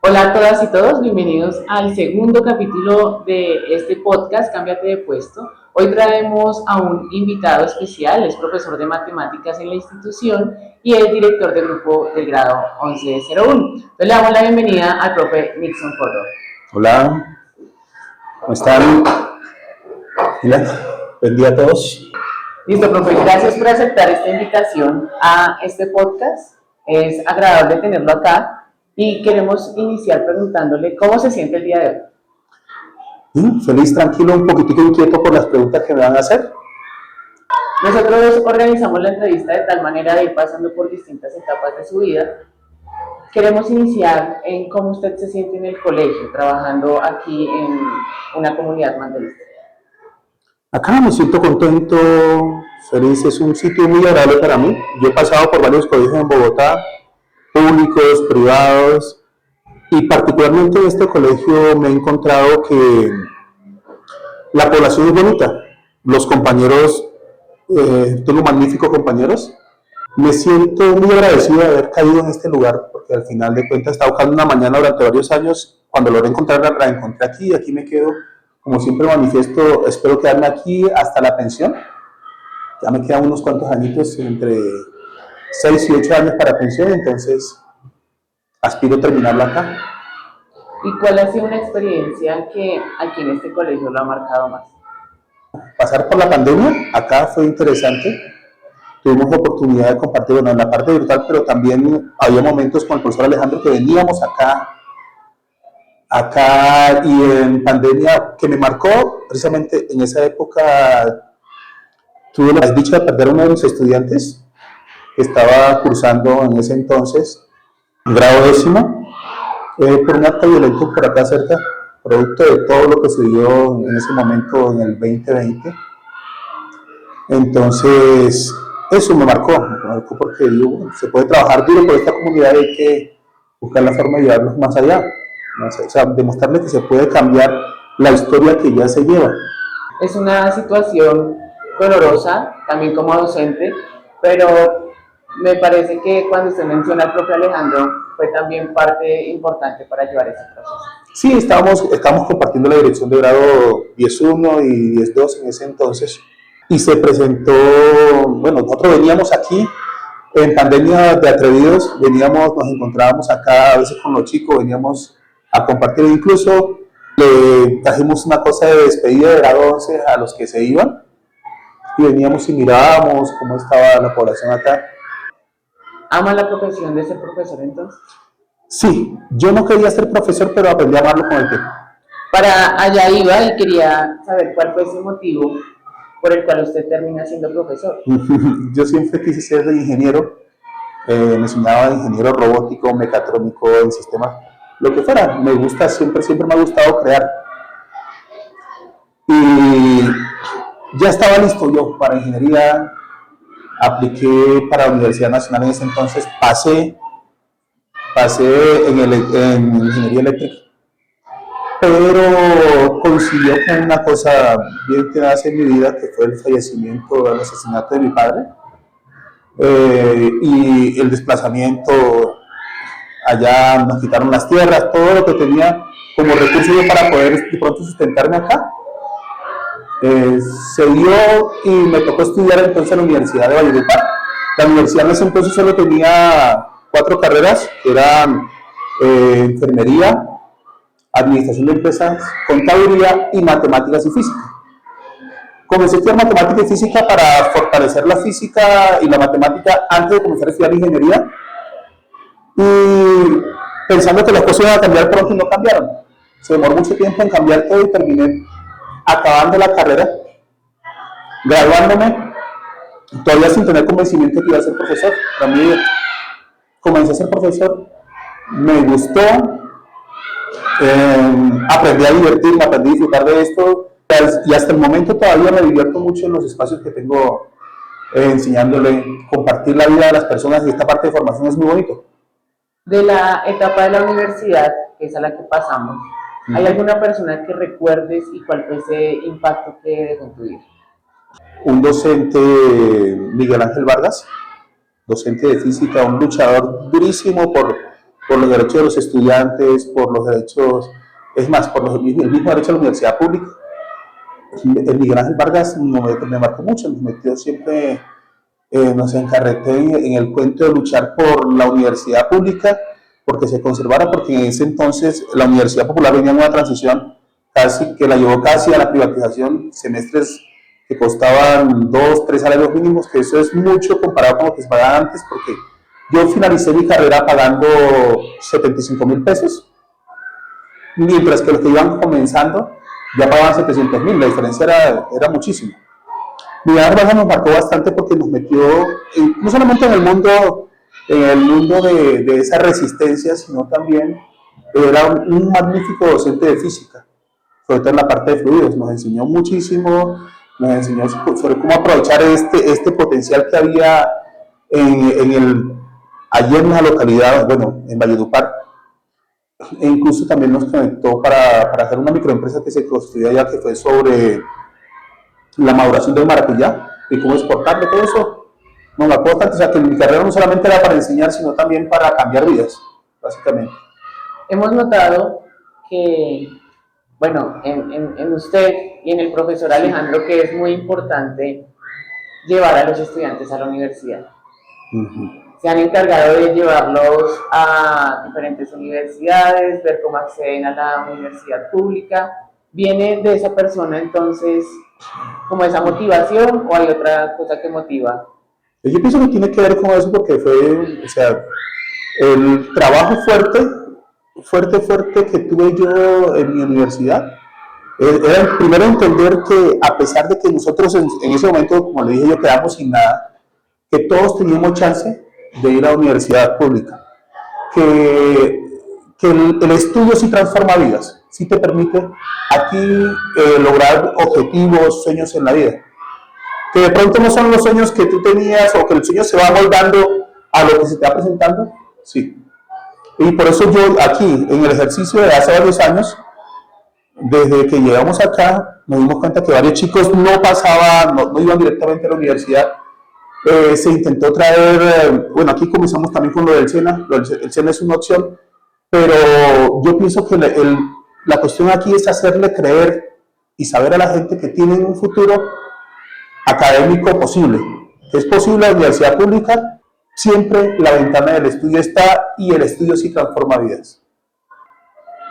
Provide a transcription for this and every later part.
Hola a todas y todos, bienvenidos al segundo capítulo de este podcast, Cámbiate de puesto. Hoy traemos a un invitado especial, es profesor de matemáticas en la institución y es director de grupo del grado 1101. Entonces le damos la bienvenida al profe Nixon Córdoba. Hola, ¿cómo están? Hola, buen día a todos. Listo, profe, gracias por aceptar esta invitación a este podcast. Es agradable tenerlo acá y queremos iniciar preguntándole cómo se siente el día de hoy. Feliz, tranquilo, un poquitico inquieto por las preguntas que me van a hacer. Nosotros organizamos la entrevista de tal manera de ir pasando por distintas etapas de su vida. Queremos iniciar en cómo usted se siente en el colegio, trabajando aquí en una comunidad mandalista. Acá me siento contento, feliz, es un sitio muy agradable para mí. Yo he pasado por varios colegios en Bogotá, públicos, privados, y particularmente en este colegio me he encontrado que la población es bonita. Los compañeros, tengo magníficos compañeros. Me siento muy agradecido de haber caído en este lugar, porque al final de cuentas estaba buscando una mañana durante varios años. Cuando logré encontrarla, la encontré aquí y aquí me quedo. Como siempre manifiesto, espero quedarme aquí hasta la pensión. Ya me quedan unos cuantos añitos, entre 6 y 8 años para pensión, entonces aspiro a terminarla acá. ¿Y cuál ha sido una experiencia que aquí en este colegio lo ha marcado más? Pasar por la pandemia, acá fue interesante. Tuvimos la oportunidad de compartir, bueno, en la parte virtual, pero también había momentos con el profesor Alejandro que veníamos acá y en pandemia que me marcó precisamente en esa época. Tuve la desdicha de perder a uno de mis estudiantes que estaba cursando en ese entonces grado décimo por un acto violento por acá cerca, producto de todo lo que se dio en ese momento en el 2020. Entonces eso me marcó porque digo, bueno, se puede trabajar duro por esta comunidad y hay que buscar la forma de llevarlos más allá, o sea, demostrarles que se puede cambiar la historia que ya se lleva. Es una situación dolorosa, también como docente, pero me parece que cuando usted menciona al propio Alejandro, fue también parte importante para llevar ese proceso. Sí, estábamos compartiendo la dirección de grado 10.1 y 10.2 en ese entonces y se presentó, bueno, nosotros veníamos aquí en pandemia de atrevidos, nos encontrábamos acá a veces con los chicos, veníamos a compartir, incluso le trajimos una cosa de despedida de grado 11 a los que se iban y veníamos y mirábamos cómo estaba la población acá. ¿Ama la profesión de ser profesor entonces? Sí, yo no quería ser profesor, pero aprendí a amarlo con el tiempo. Para allá iba y quería saber cuál fue ese motivo por el cual usted termina siendo profesor. Yo siempre quise ser ingeniero, me enseñaba ingeniero robótico, mecatrónico, en sistemas, lo que fuera. Me gusta, siempre me ha gustado crear. Y ya estaba listo yo para ingeniería, apliqué para la Universidad Nacional en ese entonces, pasé en ingeniería eléctrica, pero coincidió con una cosa bien tenaz en mi vida, que fue el fallecimiento, el asesinato de mi padre, y el desplazamiento. Allá nos quitaron las tierras, todo lo que tenía como recurso yo para poder de pronto sustentarme acá. Se dio y me tocó estudiar entonces en la Universidad de Valledupar. La universidad en ese entonces solo tenía 4 carreras, que eran enfermería, administración de empresas, contaduría y matemáticas y física. Comencé a estudiar matemática y física para fortalecer la física y la matemática antes de comenzar a estudiar ingeniería, y pensando que las cosas iban a cambiar pronto y no cambiaron. Se demoró mucho tiempo en cambiar todo y terminé acabando la carrera, graduándome, todavía sin tener convencimiento de que iba a ser profesor. Para mí, comencé a ser profesor, me gustó, aprendí a divertirme, aprendí a disfrutar de esto y hasta el momento todavía me divierto mucho en los espacios que tengo, enseñándole, compartir la vida de las personas, y esta parte de formación es muy bonito. De la etapa de la universidad, que es a la que pasamos, ¿hay alguna persona que recuerdes y cuál fue ese impacto que dejó en tu vida? Un docente, Miguel Ángel Vargas, docente de física, un luchador durísimo por los derechos de los estudiantes, por los derechos, es más, por el mismo derecho a la universidad pública. El Miguel Ángel Vargas me marcó mucho, nos metió siempre, nos encarreté en el cuento de luchar por la universidad pública, porque se conservara, porque en ese entonces la Universidad Popular venía en una transición casi que la llevó casi a la privatización, semestres que costaban 2, 3 salarios mínimos, que eso es mucho comparado con lo que se pagaba antes, porque yo finalicé mi carrera pagando 75,000 pesos, mientras que los que iban comenzando ya pagaban 700,000, la diferencia era muchísima. Mi Barbaja nos marcó bastante porque nos metió, no solamente en el mundo de esa resistencia, sino también era un magnífico docente de física, sobre todo en la parte de fluidos. Nos enseñó muchísimo, nos enseñó sobre cómo aprovechar este potencial que había allí en la localidad, bueno, en Valledupar. E incluso también nos conectó para hacer una microempresa que se construyó allá, que fue sobre la maduración del maracuyá y cómo exportarlo, todo eso. No me acuerdo tanto, o sea que mi carrera no solamente era para enseñar, sino también para cambiar vidas, básicamente. Hemos notado que, bueno, en usted y en el profesor Alejandro, que es muy importante llevar a los estudiantes a la universidad. Se han encargado de llevarlos a diferentes universidades, ver cómo acceden a la universidad pública. ¿Viene de esa persona entonces como esa motivación o hay otra cosa que motiva? Yo pienso que tiene que ver con eso porque fue, o sea, el trabajo fuerte que tuve yo en mi universidad era el primero entender que a pesar de que nosotros en ese momento, como le dije yo, quedamos sin nada, que todos teníamos chance de ir a la universidad pública, que el estudio sí transforma vidas, sí te permite aquí lograr objetivos, sueños en la vida, que de pronto no son los sueños que tú tenías o que el sueño se va moldando a lo que se te va presentando, sí. Y por eso yo aquí, en el ejercicio de hace varios años, desde que llegamos acá, nos dimos cuenta que varios chicos no pasaban, no iban directamente a la universidad. Se intentó traer, bueno, aquí comenzamos también con lo del SENA, el SENA es una opción, pero yo pienso que la cuestión aquí es hacerle creer y saber a la gente que tienen un futuro académico posible, que es posible la universidad pública, siempre la ventana del estudio está y el estudio sí transforma vidas.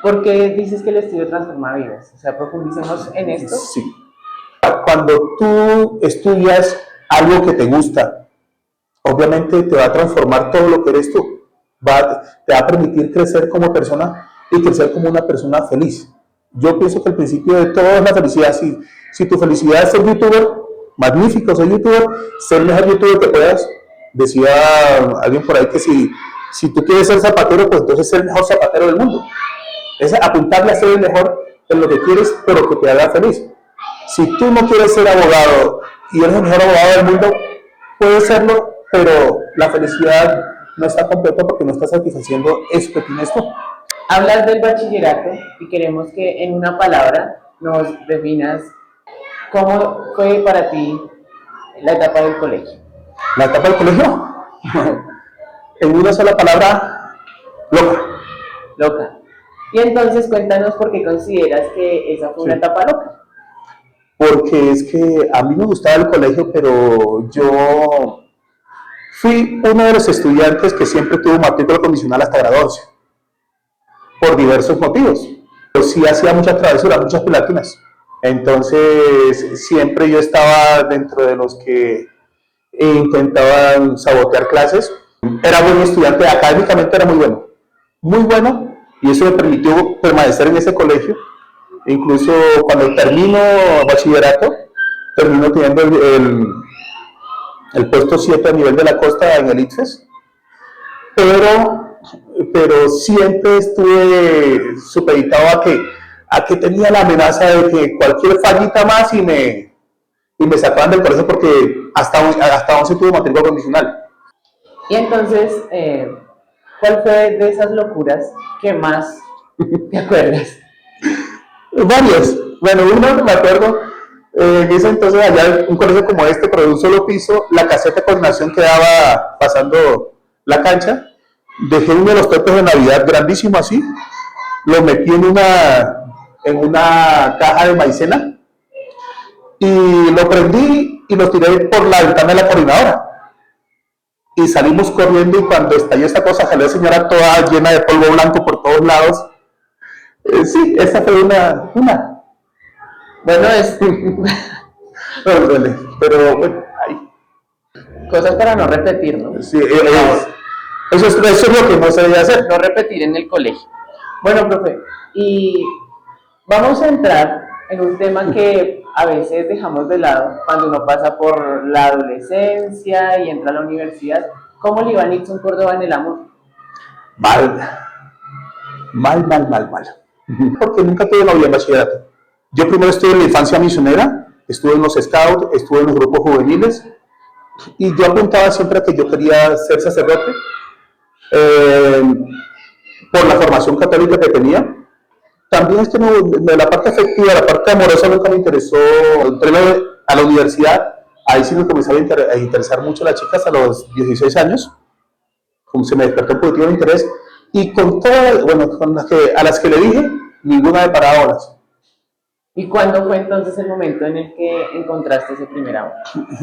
¿Por qué dices que el estudio transforma vidas? O sea, profundicemos en esto. Sí. Cuando tú estudias algo que te gusta, obviamente te va a transformar todo lo que eres tú. Te va a permitir crecer como persona y crecer como una persona feliz. Yo pienso que el principio de todo es la felicidad. Si tu felicidad es ser youtuber, magnífico, soy youtuber, ser el mejor youtuber que puedas. Decía alguien por ahí que si tú quieres ser zapatero, pues entonces ser el mejor zapatero del mundo. Es apuntarle a ser el mejor en lo que quieres, pero que te haga feliz. Si tú no quieres ser abogado y eres el mejor abogado del mundo, puedes serlo, pero la felicidad no está completa porque no estás satisfaciendo eso que tienes tú. Hablas del bachillerato y queremos que en una palabra nos definas cómo fue para ti la etapa del colegio. La etapa del colegio, en una sola palabra, loca. Loca. Y entonces cuéntanos por qué consideras que esa fue una etapa loca. Porque es que a mí me gustaba el colegio, pero yo fui uno de los estudiantes que siempre tuvo matrícula condicional hasta grado 11, por diversos motivos. Pero sí hacía muchas travesuras, muchas pelatinas. Entonces siempre yo estaba dentro de los que intentaban sabotear clases. Era buen estudiante, académicamente era muy bueno, y eso me permitió permanecer en ese colegio. Incluso cuando termino bachillerato, termino teniendo el puesto 7 a nivel de la costa en el ICFES, pero siempre estuve supeditado a que tenía la amenaza de que cualquier fallita más y me sacaban del colegio porque hasta 11 tuve matrícula condicional. Y entonces, ¿cuál fue de esas locuras que más te acuerdas? Varios. Bueno, uno me acuerdo, en ese entonces allá un colegio como pero de un solo piso, la caseta de coordinación quedaba pasando la cancha dejé uno de los tortes de Navidad grandísimo así, lo metí en una caja de maicena y lo prendí y lo tiré por la ventana de la coordinadora. Y salimos corriendo y cuando estalló esta cosa salió la señora toda llena de polvo blanco por todos lados. Sí, esa fue una. Bueno, es No, duele, pero bueno, ahí. cosas para no repetir, ¿no? Sí, eso es lo que no se debe hacer. No repetir en el colegio. Bueno, profe, y vamos a entrar en un tema que a veces dejamos de lado cuando uno pasa por la adolescencia y entra a la universidad. ¿Cómo le iba a Nixon Córdoba en el amor? Mal. Porque nunca tuve novia en bachillerato. Yo primero estuve en la infancia misionera, estuve en los scouts, estuve en los grupos juveniles y yo apuntaba siempre a que yo quería ser sacerdote por la formación católica que tenía. También es que no, la parte afectiva, la parte amorosa nunca me interesó. Entré a la universidad, ahí sí me comenzaron a interesar mucho las chicas a los 16 años, como se me despertó un poquito de interés, y con todas, bueno, a las que le dije, ninguna me paraba bolas. ¿Y cuándo fue entonces el momento en el que encontraste ese primer amor?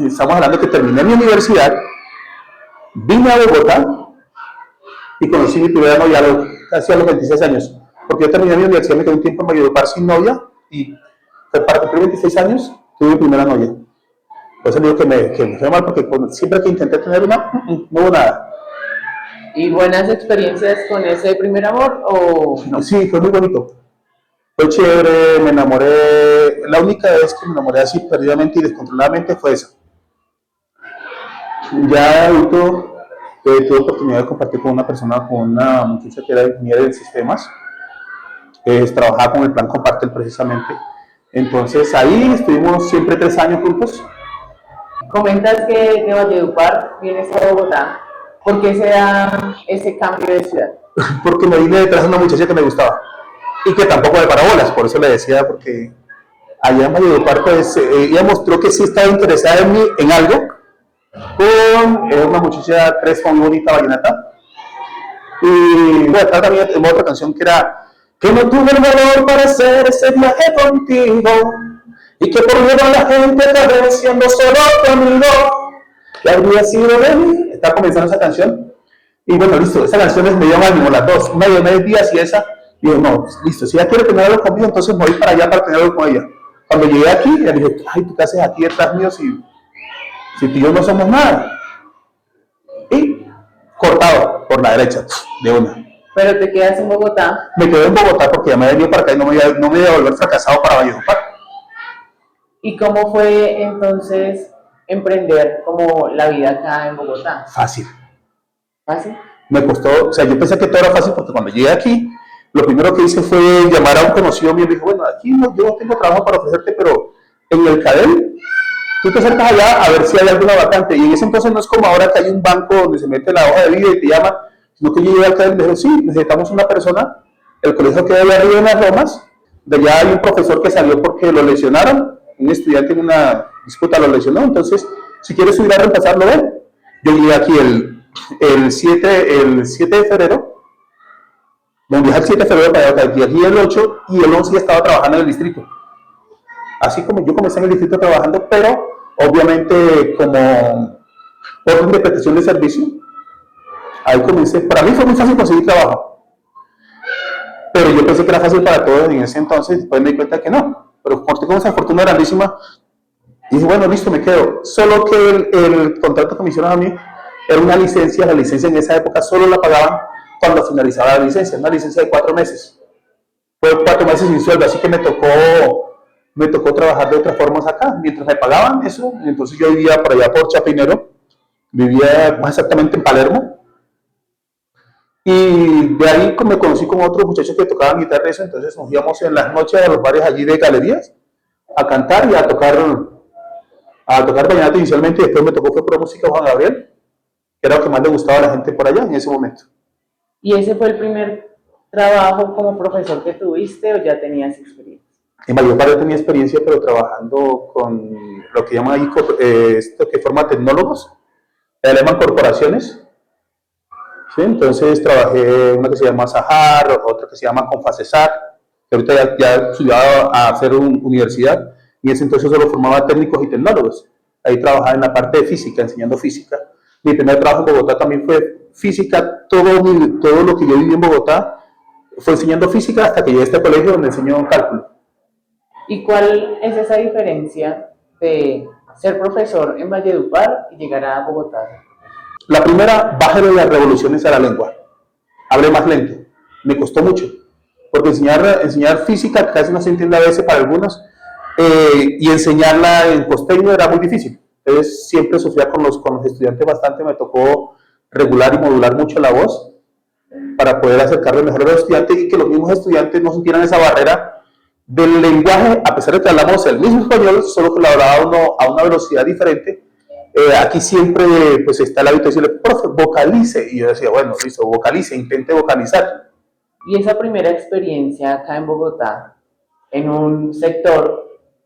Estamos hablando que terminé mi universidad, vine a Bogotá y conocí mi primera novia casi a los 26 años. Porque yo terminé mi universidad, me quedé un tiempo en Valledupar sin novia y para cumplir 26 años tuve mi primera novia. Por eso digo que me fue mal, porque siempre que intenté tener una, no hubo nada. ¿Y buenas experiencias con ese primer amor o no? Sí, fue muy bonito. Fue chévere, me enamoré. La única vez que me enamoré así perdidamente y descontroladamente fue esa. Ya adulto, tuve oportunidad de compartir con una muchacha que era ingeniera de sistemas. Trabajaba con el plan Compartel precisamente. Entonces ahí estuvimos siempre 3 años juntos. Comentas que de Valledupar vienes a Bogotá. ¿Por qué se da ese cambio de ciudad? Porque me vine detrás de una muchacha que me gustaba y que tampoco me paró bolas, por eso le decía, porque allá en Valledupar pues ella mostró que sí estaba interesada en mí, en algo, con una muchacha crespa muy bonita, vallenata. Y bueno, también tengo otra canción que era que no tuve el valor para hacer ese viaje contigo y que por miedo a la gente acabé siendo solo tu amigo, que habría sido de mí. Está comenzando esa canción y bueno, listo, esa canción es medio ánimo, las dos, una de 9 días y esa. Y yo, no, listo, si ella quiere tener algo conmigo, entonces me voy para allá para tener algo con ella. Cuando llegué aquí, ella dijo, ay, ¿tú qué haces aquí detrás mío si tú y yo no somos nada? Y cortado por la derecha, de una. Pero te quedas en Bogotá. Me quedé en Bogotá porque ya me venía para acá y no me iba a volver fracasado para Valledupar. ¿Y cómo fue entonces emprender como la vida acá en Bogotá? Fácil. ¿Fácil? Me costó, o sea, yo pensé que todo era fácil porque cuando llegué aquí, lo primero que hice fue llamar a un conocido mío y me dijo, bueno, aquí no, yo no tengo trabajo para ofrecerte, pero en el CADEL, tú te acercas allá a ver si hay alguna vacante. Y en ese entonces no es como ahora que hay un banco donde se mete la hoja de vida y te llama, sino que yo llegué al CADEL y me dijo, sí, necesitamos una persona, el colegio queda allá arriba en las Lomas, de allá hay un profesor que salió porque lo lesionaron, un estudiante en una disputa lo lesionó, entonces si quieres subir a reemplazarlo, ven. Yo llegué aquí el 7 de febrero, me viajé el 7 de febrero para acá, aquí el 8 y el 11 ya estaba trabajando en el distrito. Así como yo comencé en el distrito trabajando, pero obviamente como orden de prestación de servicio, ahí comencé. Para mí fue muy fácil conseguir trabajo, pero yo pensé que era fácil para todos en ese entonces, después me di cuenta que no. Pero como tengo esa fortuna grandísima, dije, bueno, listo, me quedo. Solo que el contrato que me hicieron a mí era una licencia, la licencia en esa época solo la pagaban cuando finalizaba la licencia, una licencia de 4 meses. Fue 4 meses sin sueldo, así que me tocó trabajar de otras formas acá. Mientras me pagaban eso, entonces yo vivía por allá por Chapinero, vivía más exactamente en Palermo. Y de ahí me conocí con otros muchachos que tocaban guitarra y eso, entonces nos íbamos en las noches a los bares allí de galerías a cantar y a tocar vallenato inicialmente, y después me tocó fue por música Juan Gabriel, que era lo que más le gustaba a la gente por allá en ese momento. ¿Y ese fue el primer trabajo como profesor que tuviste o ya tenías experiencia? En Valledupar yo tenía experiencia, pero trabajando con lo que llaman ahí, esto que forma tecnólogos, le llaman corporaciones, ¿sí? Entonces trabajé una que se llama Sahar, otra que se llama Confacesar, que ahorita ya he estudiado a hacer universidad, y en ese entonces solo formaba técnicos y tecnólogos. Ahí trabajaba en la parte de física, enseñando física. Mi primer trabajo en Bogotá también fue física, todo lo que yo viví en Bogotá fue enseñando física hasta que llegué a este colegio donde enseñó cálculo. ¿Y cuál es esa diferencia de ser profesor en Valledupar y llegar a Bogotá? La primera, bájale las revoluciones a la lengua. Hable más lento. Me costó mucho. Porque enseñar física casi no se entiende a veces para algunos, y enseñarla en costeño era muy difícil. Entonces siempre sufría con los estudiantes bastante, me tocó regular y modular mucho la voz para poder acercarle mejor a los estudiantes y que los mismos estudiantes no sintieran esa barrera del lenguaje, a pesar de que hablamos el mismo español, solo que lo hablaba uno a una velocidad diferente. Aquí siempre pues está el hábito de decirle, profe, vocalice, y yo decía, bueno, listo, vocalice, intente vocalizar. Y esa primera experiencia acá en Bogotá, en un sector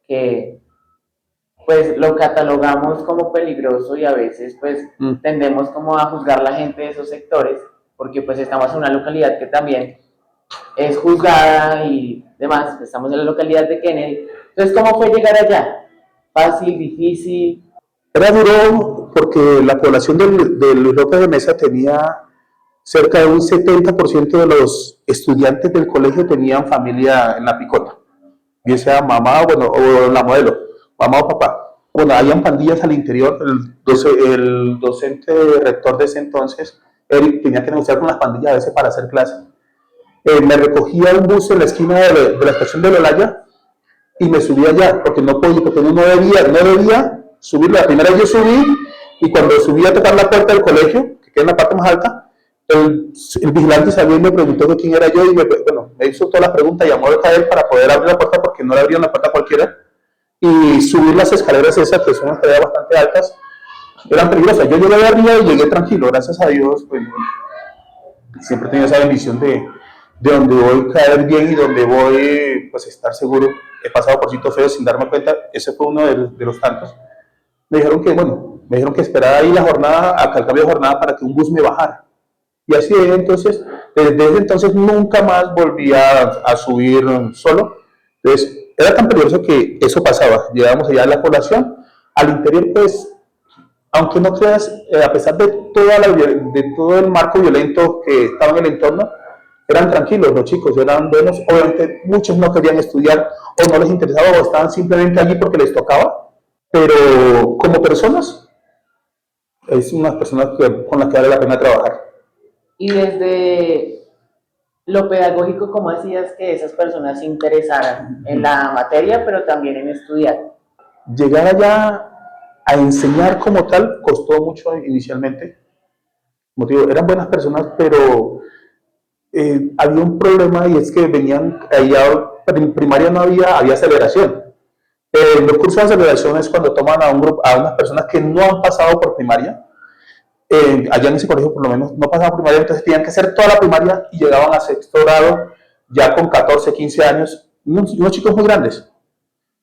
que pues lo catalogamos como peligroso y a veces pues tendemos como a juzgar a la gente de esos sectores, porque pues estamos en una localidad que también es juzgada y demás, estamos en la localidad de Kennedy. Entonces, ¿cómo fue llegar allá? ¿Fácil, difícil? Era duro porque la población de Luis López de Mesa tenía cerca de un 70% de los estudiantes del colegio tenían familia en la picota, bien sea mamá, bueno, o la modelo, mamá o papá. Bueno, habían pandillas al interior, el docente rector de ese entonces, él tenía que negociar con las pandillas a veces para hacer clases. Me recogía un bus en la esquina de la estación de Lolaya y me subía allá, porque no podía, porque no debía subir. La primera vez yo subí, y cuando subí a tocar la puerta del colegio, que queda en la parte más alta, el vigilante salió y me preguntó de quién era yo, y me hizo todas las preguntas, llamó a él para poder abrir la puerta, porque no le abrían la puerta a cualquiera, y subir las escaleras esas, que son escaleras bastante altas, eran peligrosas. Yo llegué de arriba y llegué tranquilo, gracias a Dios, pues siempre he tenido esa bendición de donde voy caer bien y donde voy pues estar seguro. He pasado por sitios feos sin darme cuenta, ese fue uno de los tantos. Me dijeron que esperara ahí la jornada, hasta el cambio de jornada, para que un bus me bajara. Y así entonces, desde ese entonces nunca más volví a subir solo. Entonces, era tan peligroso que eso pasaba. Llegábamos allá a la población, al interior, pues, aunque no creas, a pesar de todo el marco violento que estaba en el entorno, eran tranquilos los chicos, eran buenos. Obviamente muchos no querían estudiar o no les interesaba o estaban simplemente allí porque les tocaba, pero como personas, es unas personas con las que vale la pena trabajar. Y desde lo pedagógico, ¿cómo hacías que esas personas se interesaran en la materia, pero también en estudiar? Llegar allá a enseñar como tal costó mucho inicialmente. Como te digo, eran buenas personas, pero había un problema, y es que venían allá, en primaria no había aceleración. Los cursos de aceleración es cuando toman a unas personas que no han pasado por primaria. Allá en ese colegio por lo menos no pasaban primaria, entonces tenían que hacer toda la primaria y llegaban a sexto grado ya con 14, 15 años, unos chicos muy grandes,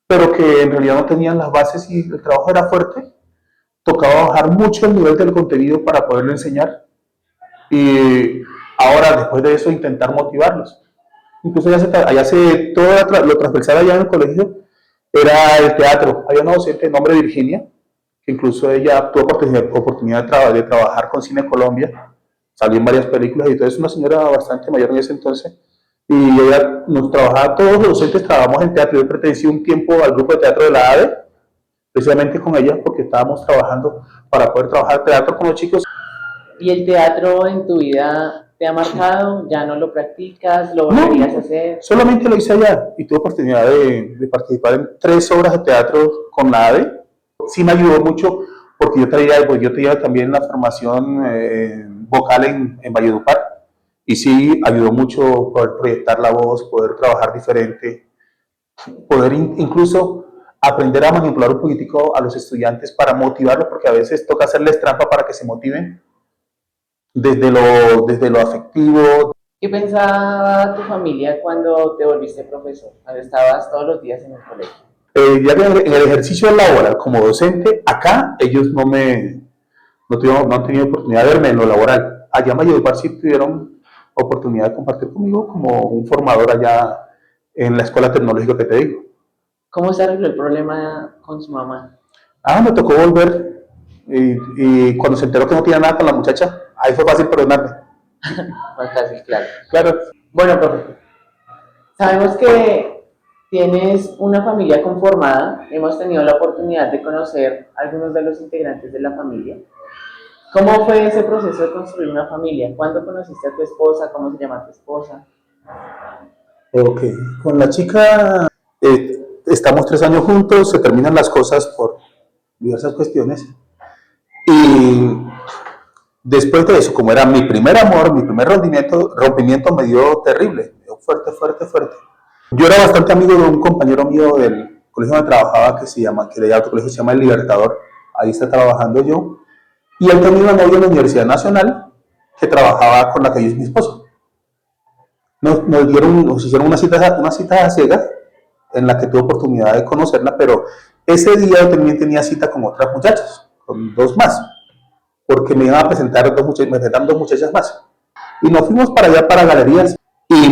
pero que en realidad no tenían las bases y el trabajo era fuerte. Tocaba bajar mucho el nivel del contenido para poderlo enseñar, y ahora después de eso intentar motivarlos. Incluso todo lo transversal allá en el colegio era el teatro. Había una docente de nombre Virginia, que incluso ella tuvo oportunidad de trabajar con Cine Colombia, salió en varias películas, y todo. Es una señora bastante mayor en ese entonces, y ella nos trabajaba, todos los docentes trabajamos en teatro. Yo pertenecí un tiempo al grupo de teatro de la ADE, precisamente con ella, porque estábamos trabajando para poder trabajar teatro con los chicos. ¿Y el teatro en tu vida te ha marcado? ¿Ya no lo practicas? ¿Lo volverías a hacer? Solamente lo hice allá, y tuve oportunidad de participar en 3 obras de teatro con la ADE. Sí me ayudó mucho, porque yo tenía también la formación vocal en Valledupar, y sí ayudó mucho poder proyectar la voz, poder trabajar diferente, poder incluso aprender a manipular un poquitico a los estudiantes para motivarlos, porque a veces toca hacerles trampa para que se motiven desde lo afectivo. ¿Qué pensaba tu familia cuando te volviste profesor, cuando estabas todos los días en el colegio? Ya que en el ejercicio laboral como docente, acá ellos no han tenido oportunidad de verme en lo laboral. allá en Valledupar sí tuvieron oportunidad de compartir conmigo como un formador allá en la escuela tecnológica que te digo. ¿Cómo se arregló el problema con su mamá? Me tocó volver y cuando se enteró que no tenía nada con la muchacha, ahí fue fácil perdonarme. Más fácil, claro. Claro. Bueno, profe, sabemos que tienes una familia conformada. Hemos tenido la oportunidad de conocer a algunos de los integrantes de la familia. ¿Cómo fue ese proceso de construir una familia? ¿Cuándo conociste a tu esposa? ¿Cómo se llama tu esposa? Ok, con la chica estamos 3 años juntos, se terminan las cosas por diversas cuestiones y después de eso, como era mi primer amor, mi primer rompimiento me dio terrible, me dio fuerte, fuerte, fuerte. Yo era bastante amigo de un compañero mío del colegio donde trabajaba que leía otro colegio, se llama El Libertador, ahí está trabajando yo, y él tenía una novia en la Universidad Nacional que trabajaba con la que yo es mi esposo. Nos hicieron una cita a ciegas en la que tuve oportunidad de conocerla, pero ese día yo también tenía cita con otras muchachas, con 2 más, porque me iban a presentar me presentaron 2 muchachas más. Y nos fuimos para allá, para galerías, y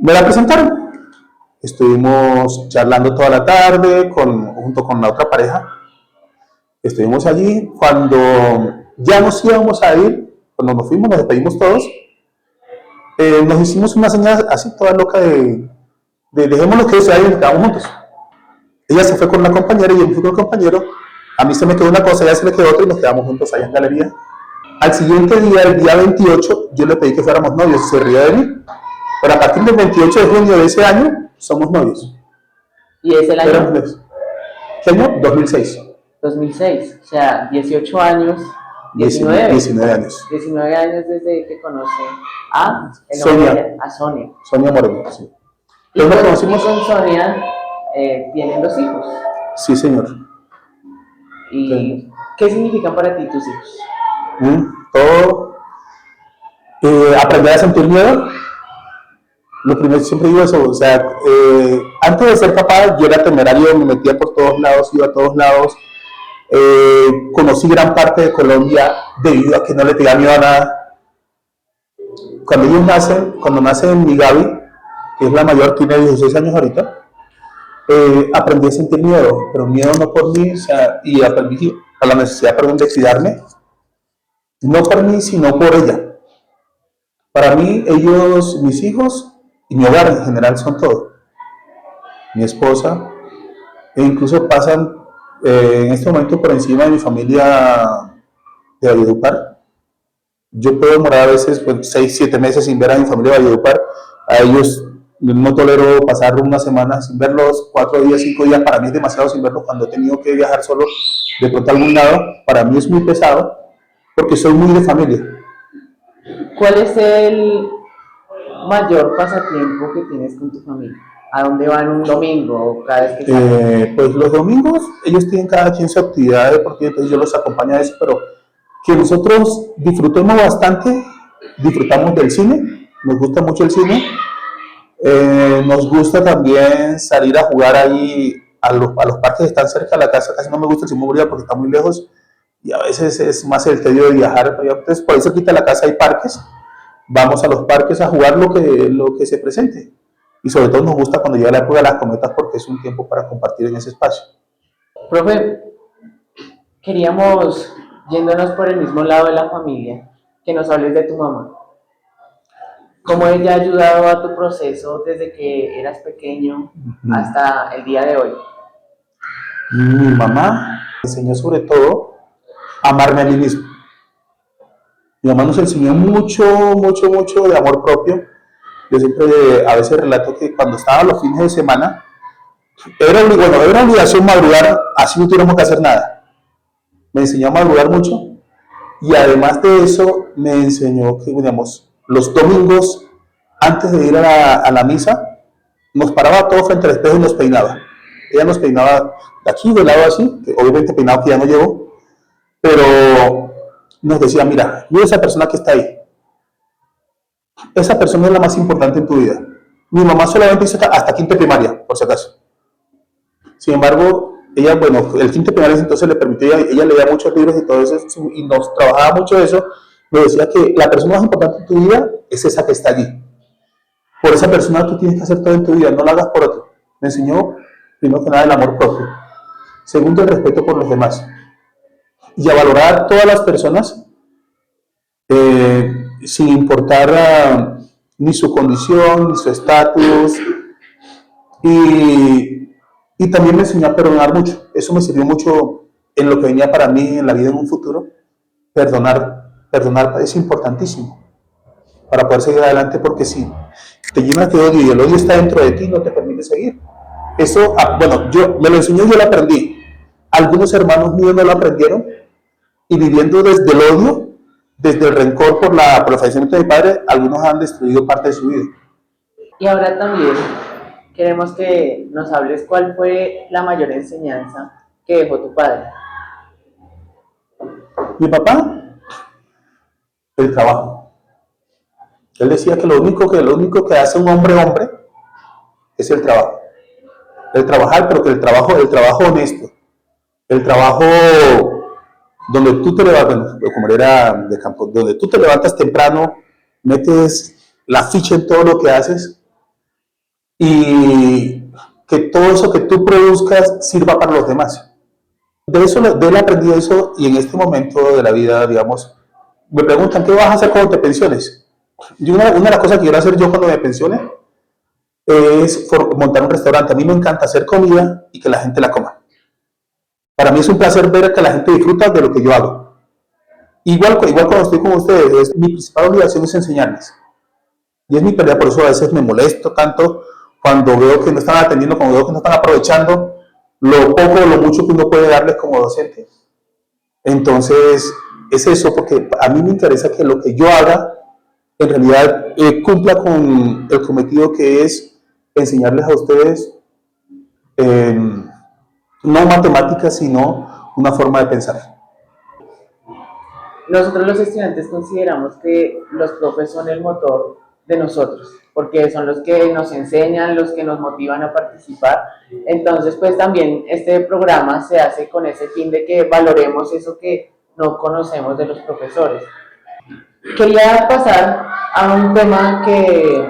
me la presentaron. Estuvimos charlando toda la tarde junto con la otra pareja. Estuvimos allí. Cuando ya nos íbamos a ir, cuando nos fuimos, nos despedimos todos, nos hicimos una señal así toda loca de dejémonos que se y nos quedamos juntos. Ella se fue con una compañera y yo me fui con el compañero. A mí se me quedó una cosa, a ella se le quedó otra y nos quedamos juntos allá en galería. Al siguiente día, el día 28, yo le pedí que fuéramos novios, se ría de mí. Pero a partir del 28 de junio de ese año, somos novios. ¿Y es el año? ¿Qué año? 2006. 2006, o sea, 18 años, 19. 19 años. 19 años desde que conoce a Sonia. A Sonia. Sonia Moreno, sí. Y con Sonia tienen 2 hijos. Sí, señor. ¿Y sí. qué significan para ti tus hijos? Todo. Aprender a sentir miedo. Lo primero, siempre digo eso, o sea, antes de ser papá yo era temerario, me metía por todos lados, iba a todos lados, conocí gran parte de Colombia debido a que no le tenía miedo a nada. Cuando nace mi Gaby, que es la mayor, tiene 16 años ahorita, aprendí a sentir miedo, pero miedo no por mí, o sea, y aprendí a la necesidad, perdón, de cuidarme, no por mí, sino por ella. Para mí, ellos, mis hijos, y mi hogar en general son todo. Mi esposa, e incluso pasan en este momento por encima de mi familia de Valledupar. Yo puedo demorar a veces 6, 7 meses sin ver a mi familia de Valledupar. A ellos no tolero pasar una semana sin verlos, 4 días, 5 días. Para mí es demasiado sin verlos cuando he tenido que viajar solo de pronto a algún lado. Para mí es muy pesado porque soy muy de familia. ¿Cuál es el mayor pasatiempo que tienes con tu familia? ¿A dónde van un domingo cada vez que salen? Pues los domingos ellos tienen cada quien su actividad deportiva, entonces yo los acompaño a eso, pero que nosotros disfrutemos bastante, disfrutamos del cine, nos gusta mucho el cine, nos gusta también salir a jugar ahí a los parques que están cerca de la casa. Casi no me gusta el Simón Bolívar porque está muy lejos y a veces es más el tedio de viajar, entonces por ahí cerquita de la casa hay parques. Vamos a los parques a jugar lo que se presente. Y sobre todo nos gusta cuando llega la época de las cometas porque es un tiempo para compartir en ese espacio. Profe, queríamos, yéndonos por el mismo lado de la familia, que nos hables de tu mamá. ¿Cómo ella ha ayudado a tu proceso desde que eras pequeño hasta el día de hoy? Mi mamá me enseñó sobre todo a amarme a mí mismo. Mi mamá nos enseñó mucho, mucho, mucho de amor propio. Yo siempre a veces relato que cuando estaba los fines de semana, era obligación madrugar, así no tuviéramos que hacer nada. Me enseñó a madrugar mucho y además de eso me enseñó que, digamos, los domingos, antes de ir a la misa, nos paraba todo frente al espejo y nos peinaba. Ella nos peinaba de aquí, de lado así, que obviamente peinado que ya no llevo, pero nos decía, mira esa persona que está ahí. Esa persona es la más importante en tu vida. Mi mamá solamente hizo hasta quinto primaria, por si acaso. Sin embargo, ella, bueno, el quinto primario entonces le permitió, ella leía muchos libros y todo eso, y nos trabajaba mucho eso, me decía que la persona más importante de tu vida es esa que está allí. Por esa persona tú tienes que hacer todo en tu vida, no lo hagas por otro. Me enseñó, primero que nada, el amor propio. Segundo, el respeto por los demás. Y a valorar a todas las personas sin importar ni su condición, ni su estatus. Y también me enseñó a perdonar mucho. Eso me sirvió mucho en lo que venía para mí en la vida en un futuro. Perdonar es importantísimo para poder seguir adelante, porque si te llenas de odio y el odio está dentro de ti, no te permite seguir. Eso, bueno, yo me lo enseñó, yo lo aprendí. Algunos hermanos míos no lo aprendieron y viviendo desde el odio, desde el rencor por el fallecimiento de mi padre, algunos han destruido parte de su vida. Y ahora también queremos que nos hables cuál fue la mayor enseñanza que dejó tu padre. Mi papá, el trabajo. Él decía que lo único que hace un hombre es el trabajo. El trabajar, pero que el trabajo honesto. El trabajo donde tú te levantas, como era de campo, donde tú te levantas temprano, metes la ficha en todo lo que haces y que todo eso que tú produzcas sirva para los demás. De él aprendí eso, y en este momento de la vida, digamos, me preguntan, ¿qué vas a hacer cuando te pensiones? Y una de las cosas que quiero hacer yo cuando me pensione es montar un restaurante. A mí me encanta hacer comida y que la gente la coma. Para mí es un placer ver que la gente disfruta de lo que yo hago. Igual cuando estoy con ustedes, mi principal obligación es enseñarles. Y es mi pelea, por eso a veces me molesto tanto cuando veo que no están atendiendo, cuando veo que no están aprovechando lo poco o lo mucho que uno puede darles como docente. Entonces, es eso, porque a mí me interesa que lo que yo haga en realidad cumpla con el cometido, que es enseñarles a ustedes no matemáticas, sino una forma de pensar. Nosotros los estudiantes consideramos que los profes son el motor de nosotros, porque son los que nos enseñan, los que nos motivan a participar. Entonces, pues también este programa se hace con ese fin de que valoremos eso que no conocemos de los profesores. Quería pasar a un tema que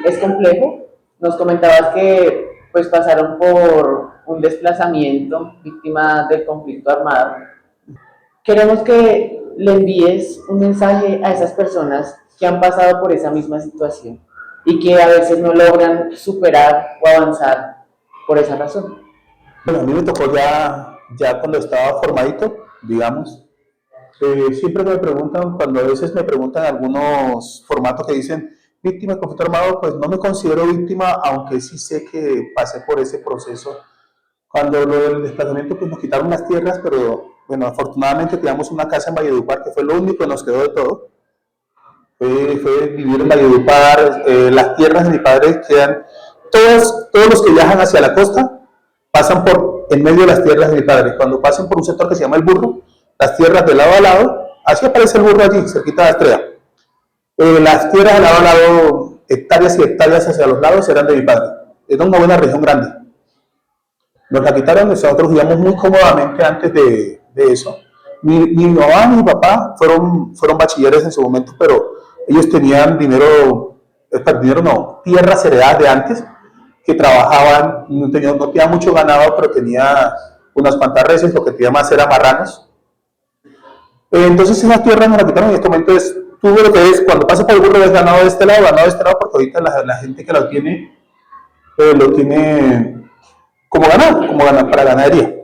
es complejo. Nos comentabas que pues pasaron por un desplazamiento, víctima del conflicto armado. Queremos que le envíes un mensaje a esas personas que han pasado por esa misma situación y que a veces no logran superar o avanzar por esa razón. Bueno, a mí me tocó ya cuando estaba formadito, digamos. Siempre me preguntan, cuando a veces me preguntan algunos formatos que dicen víctima de conflicto armado, pues no me considero víctima, aunque sí sé que pasé por ese proceso. Cuando lo del desplazamiento, pues nos quitaron las tierras, pero bueno, afortunadamente teníamos una casa en Valledupar, que fue lo único que nos quedó de todo. Fue vivir en Valledupar. Las tierras de mi padre quedan, todos los que viajan hacia la costa pasan por en medio de las tierras de mi padre. Cuando pasan por un sector que se llama El Burro, las tierras de lado a lado, así aparece El Burro allí, cerquita de la Estrella. Las tierras de lado a lado, hectáreas y hectáreas hacia los lados, eran de mi padre. Era una buena región grande. Nos la quitaron, nosotros vivíamos muy cómodamente antes de eso. Mi mamá y mi papá fueron bachilleres en su momento, pero ellos tenían dinero no, tierras heredadas de antes, que trabajaban, no tenía mucho ganado, pero tenía unas cuantas reses, lo que tenía más era marranos. Entonces esas tierras nos las quitaron, y en este momento tú lo que ves, cuando pasas por el Burro ves ganado de este lado, porque ahorita la gente que lo tiene como ganado para ganadería.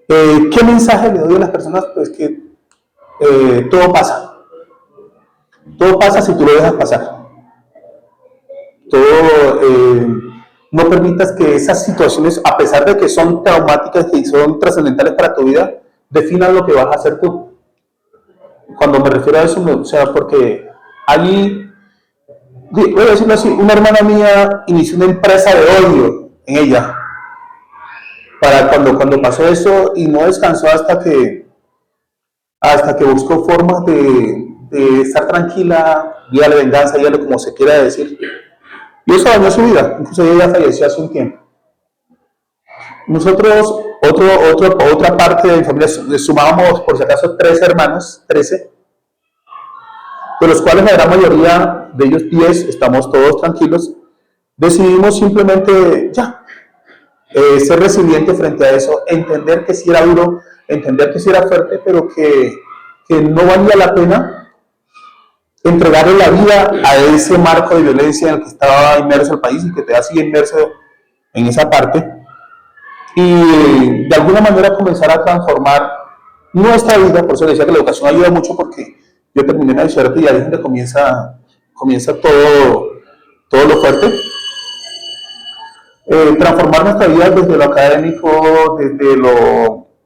¿Qué mensaje le doy a las personas? Pues que todo pasa. Todo pasa si tú lo dejas pasar. No permitas que esas situaciones, a pesar de que son traumáticas y son trascendentales para tu vida, definan lo que vas a hacer tú. Cuando me refiero a eso, o sea, porque allí, voy a decirlo así, una hermana mía inició una empresa de odio en ella, para cuando pasó eso, y no descansó hasta que buscó formas de estar tranquila, día de venganza, dígale como se quiera decir. Y eso dañó su vida, incluso ella falleció hace un tiempo. Nosotros, otra parte de mi familia, sumábamos por si acaso 13 hermanos, 13, de los cuales la gran mayoría de ellos 10 estamos todos tranquilos. Decidimos simplemente ya ser resiliente frente a eso, entender que sí era duro, entender que sí era fuerte, pero que no valía la pena entregarle la vida a ese marco de violencia en el que estaba inmerso el país y que todavía sigue inmerso en esa parte, y de alguna manera comenzar a transformar nuestra vida. Por eso decía que la educación ayuda mucho, porque yo terminé en el bachillerato y ahí es donde comienza todo lo fuerte. Transformar nuestra vida desde lo académico,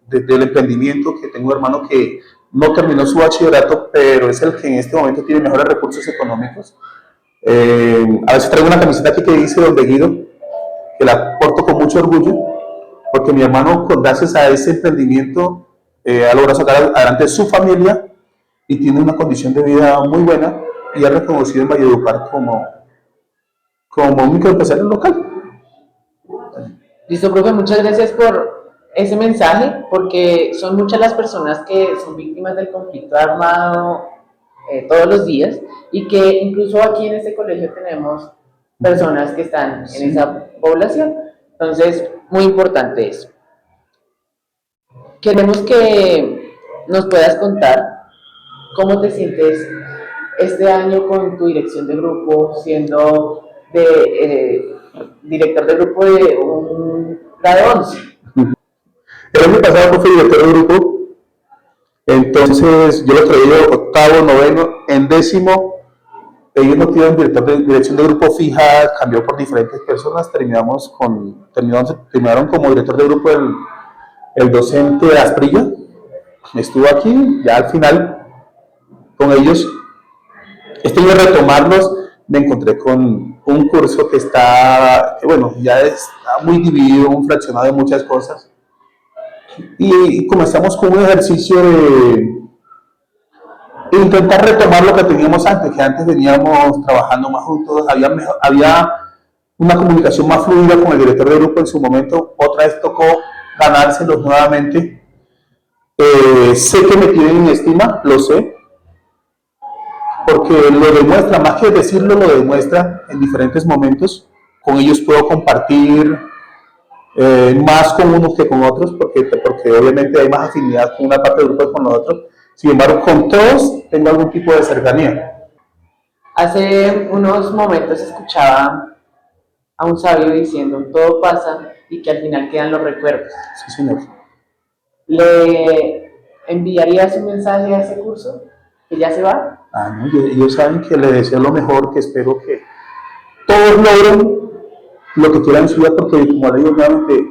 desde el emprendimiento, que tengo un hermano que no terminó su bachillerato, pero es el que en este momento tiene mejores recursos económicos. A veces traigo una camiseta aquí que dice Donde Guido, que la porto con mucho orgullo, porque mi hermano, gracias a ese emprendimiento, ha logrado sacar adelante su familia y tiene una condición de vida muy buena, y ha reconocido en Valledupar como un microempresario local. Listo, profe, muchas gracias por ese mensaje, porque son muchas las personas que son víctimas del conflicto armado todos los días, y que incluso aquí en este colegio tenemos personas que están en esa población. Entonces, muy importante eso. Queremos que nos puedas contar cómo te sientes este año con tu dirección de grupo, siendo director de grupo de un grado 11. El año pasado fui director de grupo, entonces yo lo traía octavo, noveno, en décimo. Ellos no tienen dirección de grupo fija, cambió por diferentes personas. Terminaron como director de grupo el docente Asprilla. Estuvo aquí, ya al final con ellos. Este año retomarlos, me encontré con un curso que bueno, ya está muy dividido, un fraccionado de muchas cosas. Y comenzamos con un ejercicio de intentar retomar lo que teníamos antes, que antes veníamos trabajando más juntos, había una comunicación más fluida con el director de grupo en su momento. Otra vez tocó ganárselos nuevamente. Sé que me tienen en estima, lo sé, porque lo demuestra, más que decirlo, lo demuestra en diferentes momentos. Con ellos puedo compartir más con unos que con otros, porque obviamente hay más afinidad con una parte del grupo que con los otros. Sin embargo, con todos tengo algún tipo de cercanía. Hace unos momentos escuchaba a un sabio diciendo: todo pasa y que al final quedan los recuerdos. Sí, señor. ¿Le enviarías un mensaje a ese curso que ya se va? No, ellos saben que les deseo lo mejor, que espero que todos logren lo que quieran en su vida, porque como le digo nuevamente,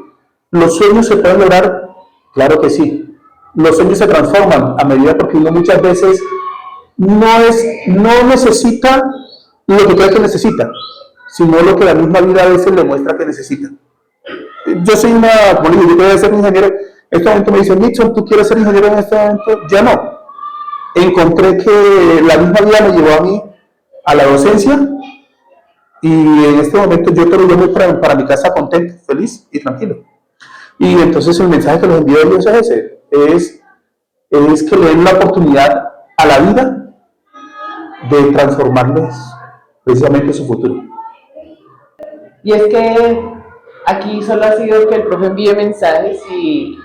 los sueños se pueden lograr, claro que sí. Los sueños se transforman a medida, porque uno muchas veces no necesita lo que cree que necesita, sino lo que la misma vida a veces le muestra que necesita. Yo soy yo quiero ser ingeniero. En este momento me dicen: Nixon, ¿tú quieres ser ingeniero en este momento? Ya no. Encontré que la misma vida me llevó a mí a la docencia, y en este momento yo quiero irme para mi casa contento, feliz y tranquilo. Y entonces el mensaje que les envío a ellos es ese, es que le den la oportunidad a la vida de transformarles precisamente su futuro. Y es que aquí solo ha sido que el profe envíe mensajes, y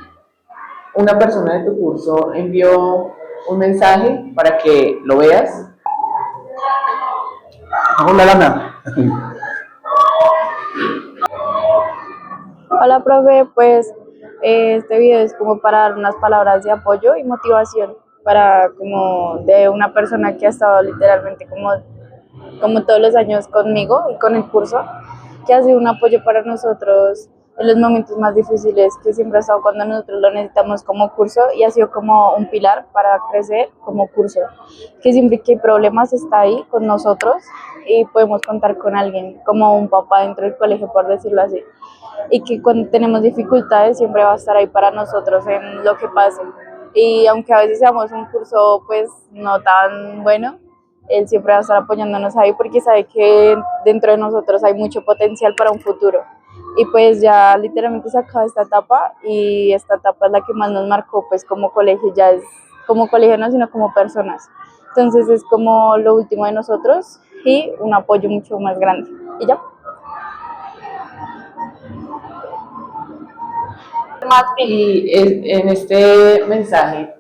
una persona de tu curso envió un mensaje para que lo veas. Hola, Lana. Hola, profe, pues este video es como para dar unas palabras de apoyo y motivación para como de una persona que ha estado literalmente como todos los años conmigo y con el curso, que ha sido un apoyo para nosotros en los momentos más difíciles, que siempre ha estado cuando nosotros lo necesitamos como curso, y ha sido como un pilar para crecer como curso, que siempre que hay problemas está ahí con nosotros y podemos contar con alguien, como un papá dentro del colegio, por decirlo así, y que cuando tenemos dificultades siempre va a estar ahí para nosotros en lo que pase. Y aunque a veces seamos un curso pues no tan bueno, él siempre va a estar apoyándonos ahí, porque sabe que dentro de nosotros hay mucho potencial para un futuro. Y pues ya literalmente se acaba esta etapa y esta etapa es la que más nos marcó pues como colegio, ya es como colegio no, sino como personas. Entonces es como lo último de nosotros y un apoyo mucho más grande. Y ya. Y en este mensaje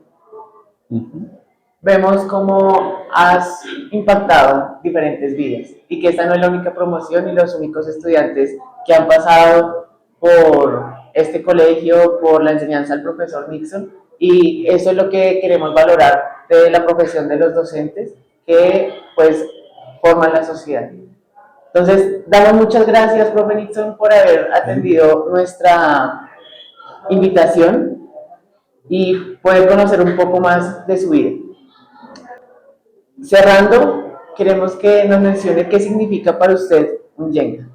vemos cómo has impactado diferentes vidas y que esta no es la única promoción y los únicos estudiantes que han pasado por este colegio, por la enseñanza del profesor Nixon, y eso es lo que queremos valorar de la profesión de los docentes que pues forman la sociedad. Entonces, damos muchas gracias, profe Nixon, por haber atendido nuestra invitación y poder conocer un poco más de su vida. Cerrando, queremos que nos mencione qué significa para usted un Yenga.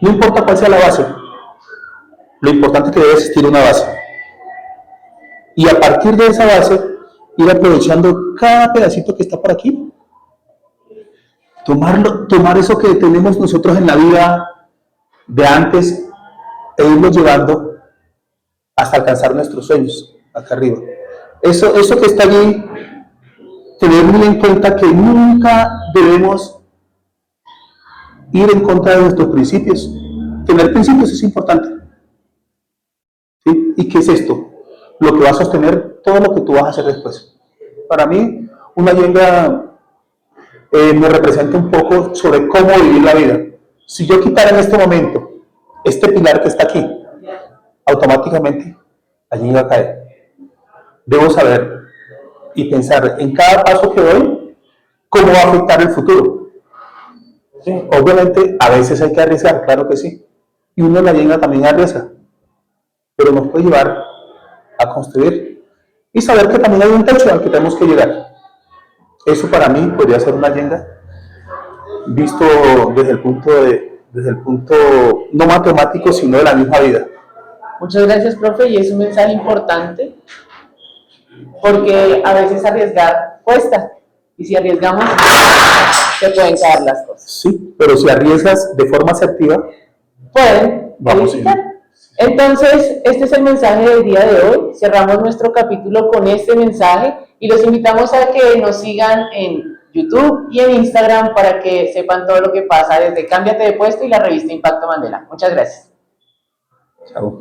No importa cuál sea la base, lo importante es que debe existir una base. Y a partir de esa base, ir aprovechando cada pedacito que está por aquí, tomar eso que tenemos nosotros en la vida de antes e irlo llevando hasta alcanzar nuestros sueños acá arriba. Eso que está allí, tener muy en cuenta que nunca debemos ir en contra de nuestros principios. Tener principios es importante. ¿Sí? ¿Y qué es esto? Lo que va a sostener todo lo que tú vas a hacer después. Para mí, una yenga me representa un poco sobre cómo vivir la vida. Si yo quitara en este momento este pilar que está aquí, automáticamente la yenga cae. Debo saber y pensar en cada paso que doy cómo va a afectar el futuro. ¿Sí? Obviamente, a veces hay que arriesgar, claro que sí. Y uno en la yenga también arriesga, pero nos puede llevar a construir y saber que también hay un techo al que tenemos que llegar. Eso para mí podría ser una yenga visto desde el punto no matemático, sino de la misma vida. Muchas gracias, profe, y es un mensaje importante porque a veces arriesgar cuesta y si arriesgamos se pueden caer las cosas. Sí, pero si arriesgas de forma asertiva, pueden verificar. Entonces, este es el mensaje del día de hoy. Cerramos nuestro capítulo con este mensaje y los invitamos a que nos sigan en YouTube y en Instagram para que sepan todo lo que pasa desde Cámbiate de Puesto y la revista Impacto Mandela. Muchas gracias. Chao.